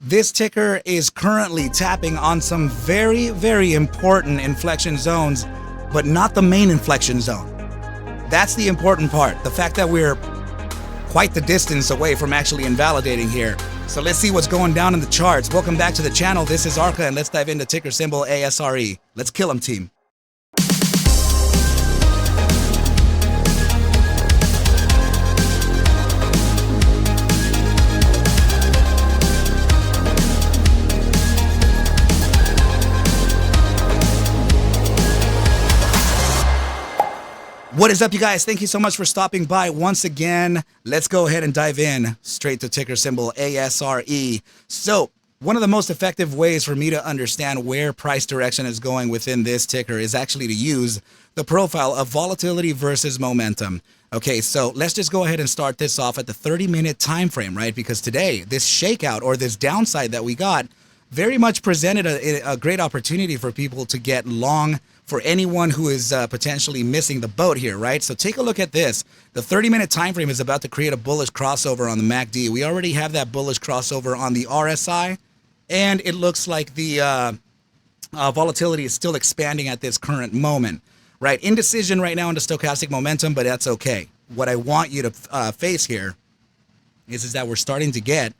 This ticker is currently tapping on some very, very important inflection zones, but not the main inflection zone. That's the important part. The fact that we're quite the distance away from actually invalidating here. So let's see what's going down in the charts. Welcome back to the channel. This is ARCa, and let's dive into ticker symbol ASRE. Let's kill them, team. What is up, you guys? Thank you so much for stopping by once again. Let's go ahead and dive in straight to ticker symbol ASRE. So one of the most effective ways for me to understand where price direction is going within this ticker is actually to use the profile of volatility versus momentum. Okay, so let's just go ahead and start this off at the 30-minute time frame, right? Because today, this shakeout or this downside that we got very much presented a great opportunity for people to get long, for anyone who is potentially missing the boat here, right? So take a look at this. The 30-minute time frame is about to create a bullish crossover on the MACD. We already have that bullish crossover on the RSI, and it looks like the volatility is still expanding at this current moment, right? Indecision right now into stochastic momentum, but that's okay. What I want you to face here is that we're starting to get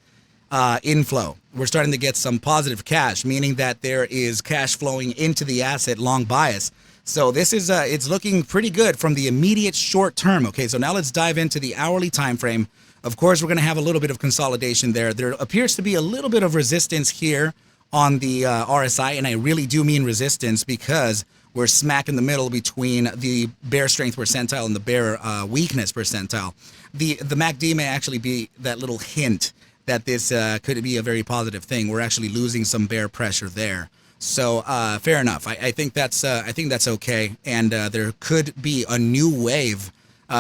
inflow. We're starting to get some positive cash, meaning that there is cash flowing into the asset long bias. So this is it's looking pretty good from the immediate short term. Okay, so now let's dive into the hourly time frame. Of course, we're going to have a little bit of consolidation there. There appears to be a little bit of resistance here on the RSI, and I really do mean resistance because we're smack in the middle between the bear strength percentile and the bear weakness percentile. The MACD may actually be that little hint that this could be a very positive thing. We're actually losing some bear pressure there. So fair enough. I think that's okay. And there could be a new wave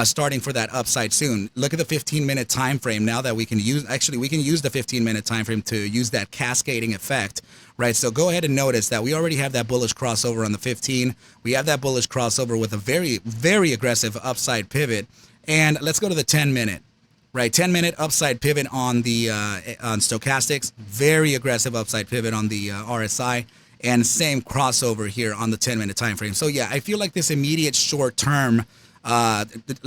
starting for that upside soon. Look at the 15-minute time frame now that we can use. Actually, we can use the 15-minute time frame to use that cascading effect, right? So go ahead and notice that we already have that bullish crossover on the 15. We have that bullish crossover with a very, very aggressive upside pivot. And let's go to the 10-minute. Right, 10-minute upside pivot on the on stochastics, very aggressive upside pivot on the RSI, and same crossover here on the 10-minute time frame. So yeah, I feel like this immediate short-term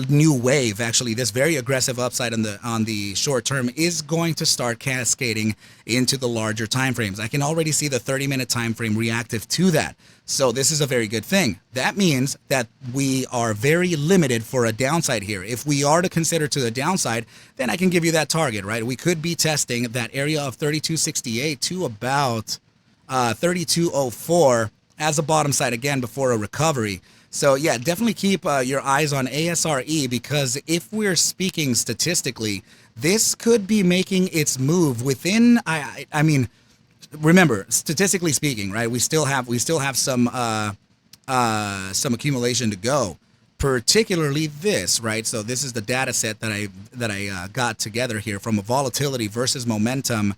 new wave, actually, this very aggressive upside on the short term is going to start cascading into the larger time frames. I can already see the 30-minute time frame reactive to that. So this is a very good thing. That means that we are very limited for a downside here. If we are to consider to the downside, then I can give you that target, right? We could be testing that area of 3268 to about 3204 as a bottom side again before a recovery. So yeah, definitely keep your eyes on ASRE, because if we're speaking statistically, this could be making its move within, I mean, remember, statistically speaking, right? We still have some accumulation to go, particularly this, right? So this is the data set that I got together here from a volatility versus momentum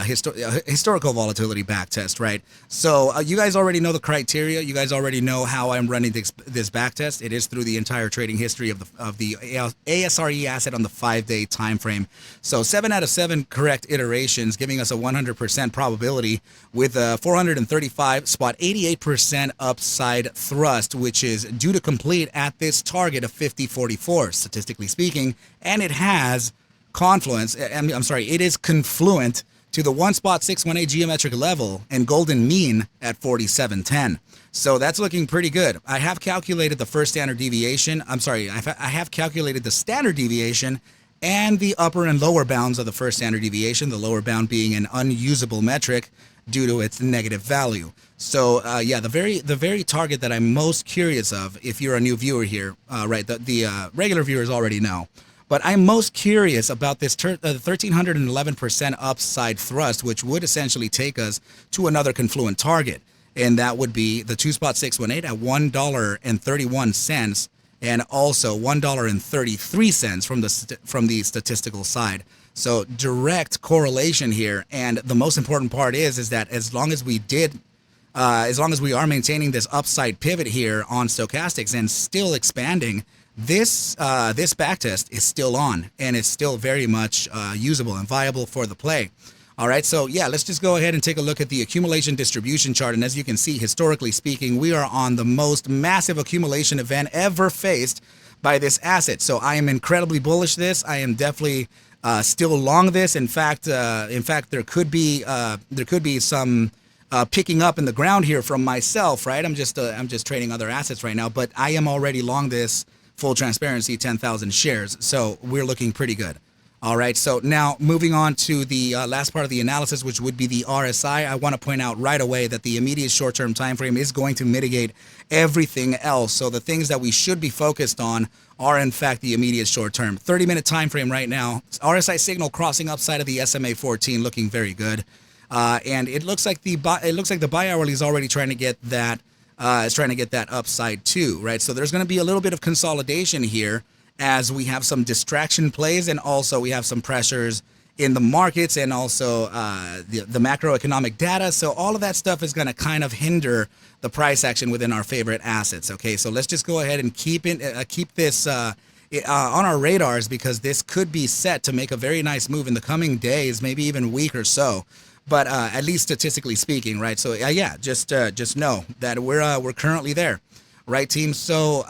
historical volatility backtest, right? So you guys already know the criteria. You guys already know how I'm running this backtest. It is through the entire trading history of the ASRE asset on the 5-day time frame. So 7 out of 7 correct iterations, giving us a 100% probability with a 435.88% upside thrust, which is due to complete at this target of 50.44, statistically speaking, and it has confluence. I'm sorry, it is confluent to the 1.618 geometric level and golden mean at 47.10. So that's looking pretty good. I have calculated the first standard deviation. I'm sorry, I have calculated the standard deviation and the upper and lower bounds of the first standard deviation, the lower bound being an unusable metric due to its negative value. So yeah, the very target that I'm most curious of, if you're a new viewer here, right, the regular viewers already know. But I'm most curious about this 1,311% upside thrust, which would essentially take us to another confluent target. And that would be the 2.618 at $1.31 and also $1.33 from the statistical side. So direct correlation here. And the most important part is that as long as we are maintaining this upside pivot here on stochastics and still expanding, this backtest is still on, and it's still very much usable and viable for the play. All right, so yeah, let's just go ahead and take a look at the accumulation distribution chart. And as you can see, historically speaking, we are on the most massive accumulation event ever faced by this asset. So I am incredibly bullish this. I am definitely still long this. In fact, there could be some picking up in the ground here from myself, right? I'm just trading other assets right now, but I am already long this. Full transparency, 10,000 shares. So we're looking pretty good. All right, so now moving on to the last part of the analysis, which would be the RSI. I want to point out right away that the immediate short-term time frame is going to mitigate everything else. So the things that we should be focused on are in fact the immediate short-term. 30-minute time frame right now. RSI signal crossing upside of the SMA 14, looking very good. And it looks like the buy hourly is already trying to get that upside too, right? So there's going to be a little bit of consolidation here, as we have some distraction plays, and also we have some pressures in the markets, and also the macroeconomic data. So all of that stuff is going to kind of hinder the price action within our favorite assets. Okay, so let's just go ahead and keep this on our radars, because this could be set to make a very nice move in the coming days, maybe even week or so. But at least statistically speaking, right? So yeah, just know that we're currently there. Right, team? So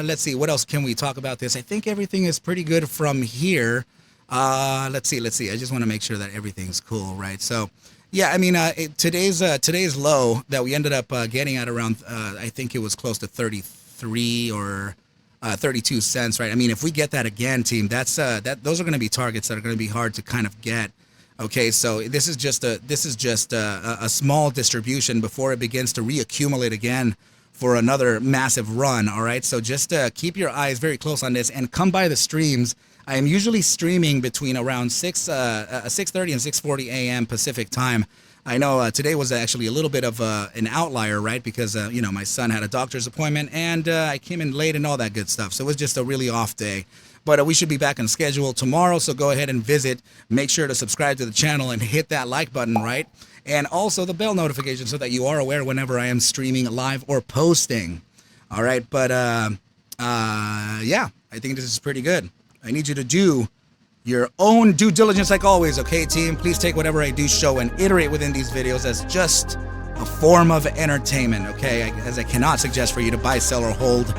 let's see. What else can we talk about this? I think everything is pretty good from here. Let's see. I just want to make sure that everything's cool, right? So, yeah, I mean, today's low that we ended up getting at around, I think it was close to 33 or 32 cents, right? I mean, if we get that again, team, those are going to be targets that are going to be hard to kind of get. Okay, so this is just a small distribution before it begins to reaccumulate again for another massive run. All right, so just keep your eyes very close on this and come by the streams. I am usually streaming between around 6:30 and 6:40 a.m. Pacific time. I know today was actually a little bit of an outlier, right? Because my son had a doctor's appointment, and I came in late and all that good stuff. So it was just a really off day. But we should be back on schedule tomorrow, so go ahead and visit. Make sure to subscribe to the channel and hit that like button, right? And also the bell notification, so that you are aware whenever I am streaming live or posting. All right, but yeah, I think this is pretty good. I need you to do your own due diligence like always, okay, team? Please take whatever I do show and iterate within these videos as just a form of entertainment, okay? As I cannot suggest for you to buy, sell, or hold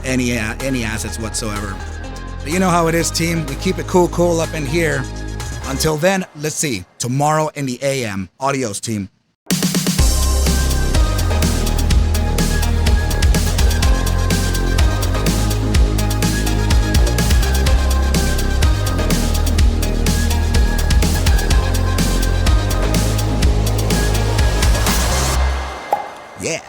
any assets whatsoever. But you know how it is, team. We keep it cool up in here. Until then, let's see. Tomorrow in the AM. Adios, team. Yeah.